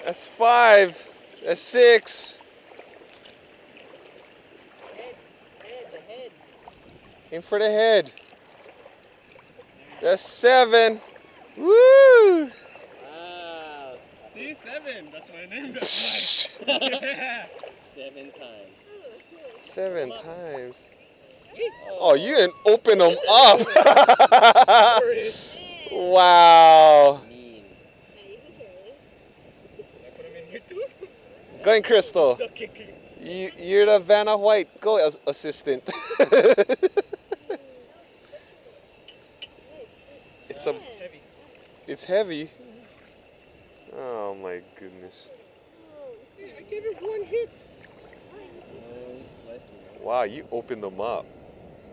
That's 5. That's 6. The head. Aim for the head. That's 7. Woo! Wow. See, 7. That's my name. That's mine. 7 times. 7 times. Oh, you didn't open them up. Wow. Mean. I put him in here too. Go in, Crystal. Still kicking. You're the Vanna White. Go, assistant. It's heavy. It's heavy. Oh my goodness. I gave him 1 hit. Wow, you opened them up.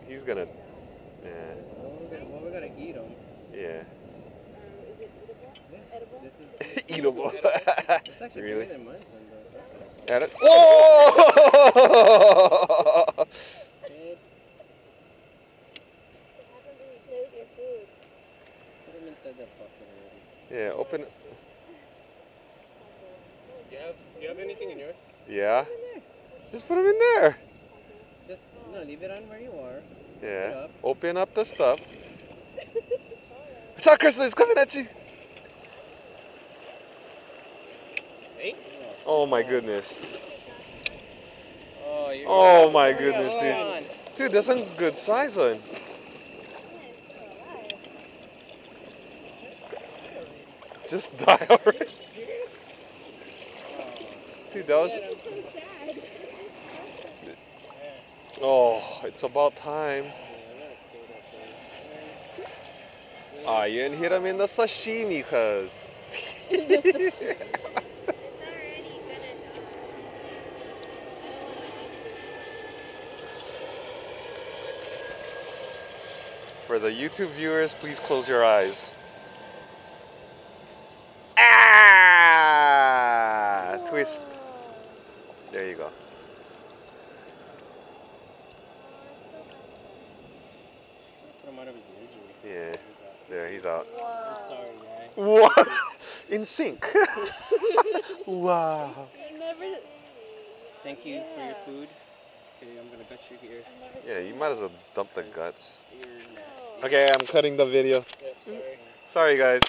He's gonna. Yeah. Well, we're gonna eat them. Yeah. This is Eatable. it's actually Really? bigger than mine's one, though. At it. Whoa! Head. Put them inside that bucket already. Yeah, open it. Do you have anything in yours? Yeah. Just put them in there. Just no, leave it on where you are. Yeah. Open up the stuff. Watch out, Crystal, it's coming at you. Hey? Oh my goodness. Oh, you're Oh my goodness, hold dude. on. Dude, that's a good size one. Just die already. Dude, that was. Oh, it's about time. Ah, you didn't hit him in the sashimi, cuz. For the YouTube viewers, please close your eyes. Ah! Twist. There you go. Put him out of his misery. Yeah. There, he's out. I'm sorry, guy. What? In sync. Wow. Thank you for your food. Okay, I'm gonna gut you here. Yeah, you might as well dump the guts. You're nasty. Okay, I'm cutting the video. Yep, sorry. Sorry, guys.